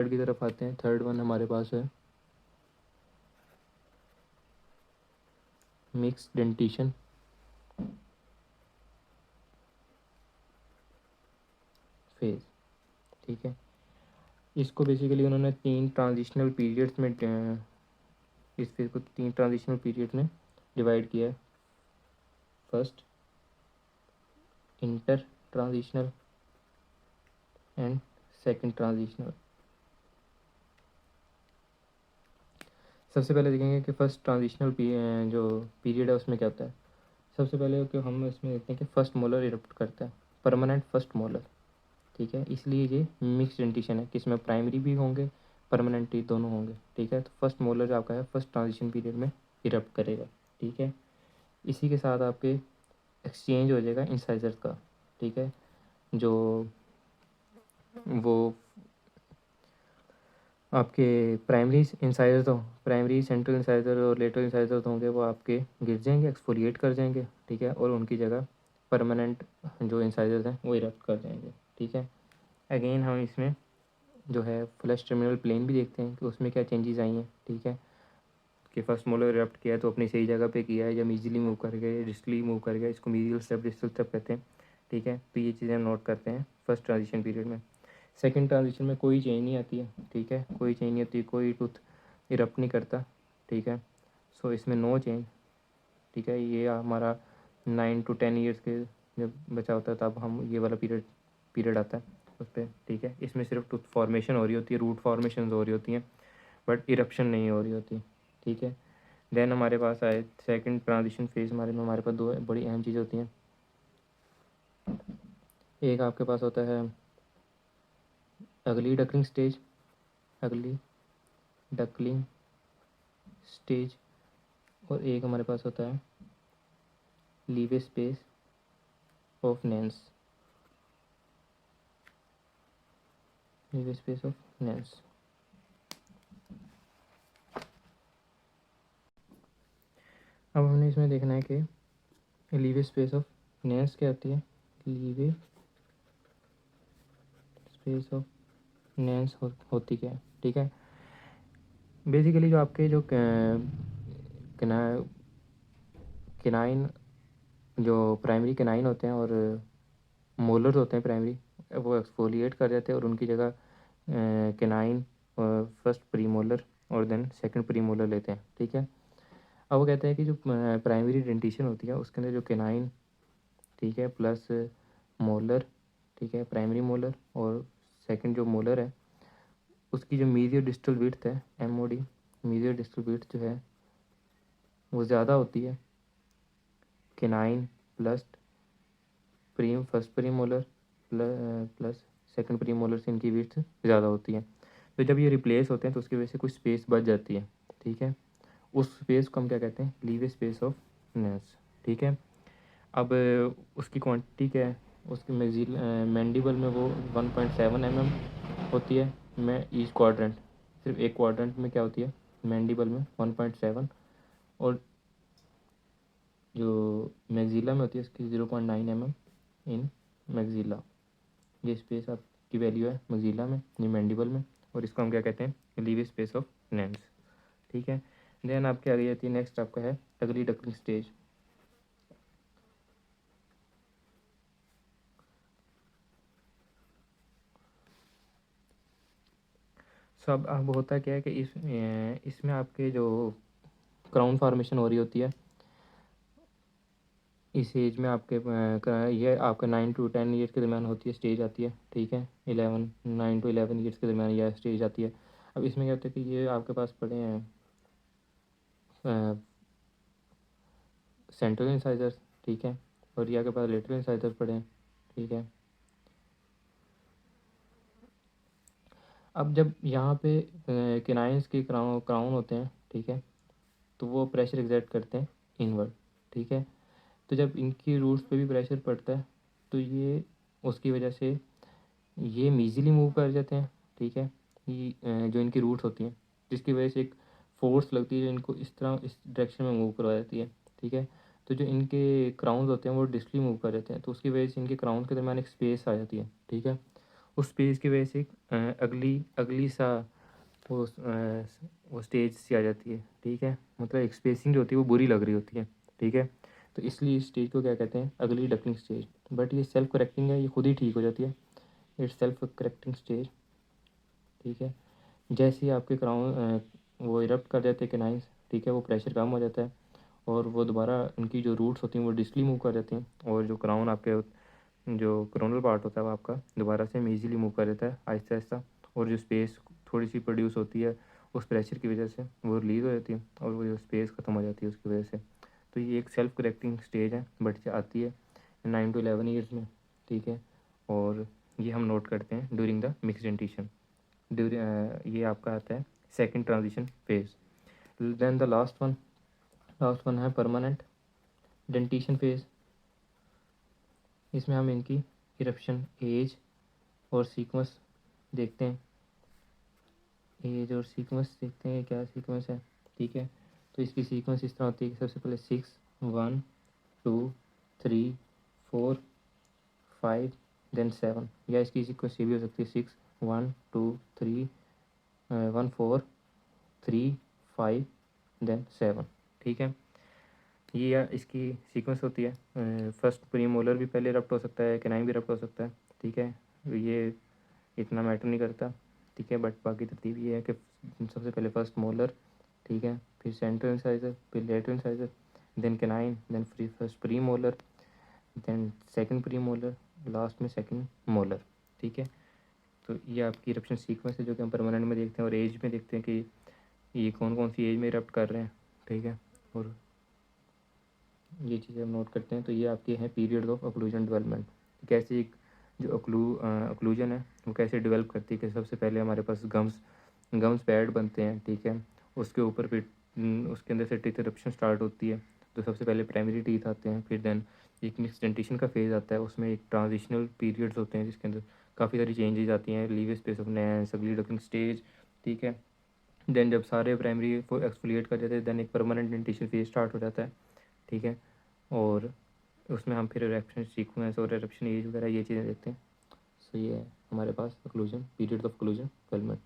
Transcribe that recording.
Third की तरफ आते हैं। थर्ड वन हमारे पास है मिक्स डेंटिशन फेज। ठीक है, इसको बेसिकली उन्होंने 3 ट्रांजिशनल पीरियड्स में इस फेज को 3 ट्रांजिशनल पीरियड में डिवाइड किया है। First inter transitional and second transitional. सबसे पहले देखेंगे कि फर्स्ट ट्रांजिशनल जो पीरियड है उसमें क्या होता है। सबसे पहले कि हम इसमें देखते हैं कि फर्स्ट मोलर इरप्ट करता है, परमानेंट फर्स्ट मोलर। ठीक है, इसलिए ये मिक्स डेंटिशन है कि इसमें प्राइमरी भी होंगे, परमानेंट दोनों होंगे। ठीक है, तो फर्स्ट मोलर जो आपका है फर्स्ट ट्रांजिशन पीरियड में इरप्ट करेगा। ठीक है, इसी के साथ आपके एक्सचेंज हो जाएगा इंसाइजर का। ठीक है, जो वो आपके प्राइमरी इंसाइजर तो प्राइमरी सेंट्रल इंसाइजर और लेटरल इंसाइजर होंगे वो आपके गिर जाएंगे, एक्सफोलिएट कर जाएंगे। ठीक है, और उनकी जगह परमानेंट जो इंसाइजर्स हैं वो इरप्ट कर जाएंगे। ठीक है, अगेन हम इसमें जो है फ्लश टर्मिनल प्लेन भी देखते हैं कि उसमें क्या चेंजेस आई हैं। ठीक है, कि फर्स्ट मोलर इरप्ट किया है तो अपनी सही जगह पे किया है, या मीजिली मूव कर गया, डिस्टली मूव कर गया, इसको मीजियल स्टेप डिस्टल स्टेप कहते हैं। ठीक है, तो ये चीज़ें नोट करते हैं फर्स्ट ट्रांजिशन पीरियड में। सेकंड ट्रांजिशन में कोई चेंज नहीं आती है। ठीक है, कोई चेंज नहीं होती, कोई टूथ इरप्ट नहीं करता। ठीक है, सो इसमें नो चेंज। ठीक है, ये हमारा 9 to 10 ईयर्स के जब बचा होता है तब हम ये वाला पीरियड आता है उस पर। ठीक है, इसमें सिर्फ टूथ फॉर्मेशन हो रही होती है, रूट फॉर्मेशन हो रही होती हैं, बट इरप्शन नहीं हो रही होती। ठीक है, देन हमारे पास आए सेकंड ट्रांजिशन फेज। हमारे पास दो बड़ी अहम चीज़ें होती हैं। एक आपके पास होता है ugly duckling stage, ugly duckling stage, और एक हमारे पास होता है leeway space of Nance, leeway space of Nance. अब हमने इसमें देखना है कि लीवे स्पेस ऑफ नैंस क्या होती है। लीवे स्पेस ऑफ नैंस होती क्या है। ठीक है, बेसिकली जो आपके जो किनाइन जो प्राइमरी किनाइन होते हैं और मोलर्स होते हैं प्राइमरी, वो एक्सफोलिएट कर जाते हैं और उनकी जगह किनाइन फर्स्ट प्री मोलर और देन सेकंड प्री मोलर लेते हैं। ठीक है, अब वो कहते हैं कि जो प्राइमरी डेंटिशन होती है उसके अंदर जो किनाइन, ठीक है, प्लस मोलर, ठीक है, प्राइमरी मोलर और सेकंड जो मोलर है उसकी जो मीडियो डिस्टल विड्थ है, MOD मीडियो डिस्टल विड्थ जो है वो ज़्यादा होती है canine plus first premolar plus second premolar से इनकी विड्थ ज़्यादा होती है। तो जब ये रिप्लेस होते हैं तो उसकी वजह से कुछ स्पेस बच जाती है। ठीक है, उस स्पेस को हम क्या कहते हैं, लीवे स्पेस ऑफ नर्स। ठीक है, अब उसकी क्वांटिटी क्या है, उसकी मैंडिबल में वो 1.7 mm होती है। मैं ईच क्वाड्रेंट, सिर्फ एक क्वाड्रेंट में क्या होती है मैंडिबल में 1.7, और जो मैक्सिला में होती है उसकी 0.9 mm इन मैक्सिला। ये स्पेस आपकी वैल्यू है मैक्सिला में, ये मैंडिबल में, और इसको हम क्या कहते हैं, लीवे स्पेस ऑफ नैंस। ठीक है, देन आपके आगे जाती है नेक्स्ट आपका है अगली डकलिंग स्टेज। सब अब होता क्या है कि इसमें आपके जो क्राउन फॉर्मेशन हो रही होती है इस एज में आपके ये आपका 9 to 10 ईयर्स के दरमियान होती है, स्टेज आती है। ठीक है, 9 to 11 ईयर्स के दरमियान यह स्टेज आती है। अब इसमें क्या होता है कि ये आपके पास पड़े हैं सेंट्रल इंसाइजर। ठीक है, और ये आपके पास लेटरल इंसाइजर पड़े हैं। ठीक है, अब जब यहाँ पे किनाइंस के क्राउन होते हैं, ठीक है, तो वो प्रेशर एग्जर्ट करते हैं इनवर्ड। ठीक है, तो जब इनकी रूट्स पे भी प्रेशर पड़ता है तो ये उसकी वजह से ये मीजिली मूव कर जाते हैं। ठीक है, ये जो इनकी रूट्स होती हैं जिसकी वजह से एक फोर्स लगती है जो इनको इस तरह इस डायरेक्शन में मूव करवा देती है। ठीक है, तो जो इनके क्राउन्स होते हैं वो डिस्टली मूव कर जाते हैं तो उसकी वजह से इनके क्राउन के दरमियान एक स्पेस आ जाती है। ठीक है, उस स्पेस की वजह से अगली अगली सा वो स्टेज सी आ जाती है, ठीक है। मतलब एक स्पेसिंग जो होती है वो बुरी लग रही होती है, ठीक है। तो इसलिए इस स्टेज को क्या कहते हैं, अगली डकलिंग स्टेज। बट ये सेल्फ करेक्टिंग है, ये खुद ही ठीक हो जाती है, इट्स सेल्फ करेक्टिंग स्टेज, ठीक है। जैसे ही आपके क्राउन वो इरप्ट कर जाते हैं केनाइन्स, ठीक है, वो प्रेशर कम हो जाता है और वो दोबारा उनकी जो रूट्स होती हैं वो डिस्टली मूव कर जाती हैं, और जो क्राउन आपके जो कोरोनल पार्ट होता है वो आपका दोबारा से ईजीली मूव कर देता है आहिस्ता आहिस्ता, और जो स्पेस थोड़ी सी प्रोड्यूस होती है उस प्रेशर की वजह से वो रिलीज़ हो जाती है और वो जो स्पेस ख़त्म हो जाती है उसकी वजह से। तो ये एक सेल्फ करेक्टिंग स्टेज है, बट ये आती है 9 to 11 ईयर्स में, ठीक है। और ये हम नोट करते हैं ड्यूरिंग द मिक्स डेंटिशन। ये आपका आता है second transition phase. Then the last one है परमानेंट डेंटिशन फेज। इसमें हम इनकी इरप्शन एज और सीक्वेंस देखते हैं, एज और सीक्वेंस देखते हैं क्या सीक्वेंस है, ठीक है। तो इसकी सीक्वेंस इस तरह होती है कि सबसे पहले 6 1 2 3 4 5 देन 7, या इसकी सीक्वेंस ये भी हो सकती है 6 1 2 3 1 4 3 5 देन 7, ठीक है। ये या इसकी सीक्वेंस होती है। फर्स्ट प्रीमोलर भी पहले रप्ट हो सकता है, कैनाइन भी रप्ट हो सकता है, ठीक है। ये इतना मैटर नहीं करता, ठीक है। बट बाकी तरतीब ये है कि सबसे पहले फर्स्ट मोलर, ठीक है, फिर सेंट्रल इंसाइजर, फिर lateral incisor, then canine, then first premolar, then second premolar, लास्ट में सेकंड मोलर, ठीक है। तो ये आपकी इरप्शन सीक्वेंस है जो कि हम परमानेंट में देखते हैं, और एज में देखते हैं कि ये कौन कौन सी एज में इरप्ट कर रहे हैं, ठीक है। और ये चीज़ें हम नोट करते हैं। तो ये आपके हैं पीरियड ऑफ ऑक्लूजन डेवलपमेंट, कैसे एक जो ऑक्लूजन है वो कैसे डेवलप करती है। कि सबसे पहले हमारे पास गम्स पैड बनते हैं, ठीक है। उसके ऊपर फिर उसके अंदर से टीथ इरप्शन स्टार्ट होती है। तो सबसे पहले प्राइमरी टीथ आते हैं, फिर देन एक मिक्स डेंटिशन का फेज़ आता है, उसमें एक ट्रांजिशनल पीरियड्स होते हैं जिसके अंदर काफ़ी सारी चेंजेस आती हैं, लीव स्पेस ऑफ नैंस, अगली डकलिंग स्टेज, ठीक है। देन जब सारे प्राइमरी एक्सफोलिएट कर जाते हैं देन एक परमानेंट डेंटिशन फेज स्टार्ट हो जाता है, ठीक है। और उसमें हम फिर इरप्शन सीक्वेंस और इरप्शन एज वगैरह ये चीज़ें देखते हैं। सो ये है हमारे पास occlusion, period of occlusion development.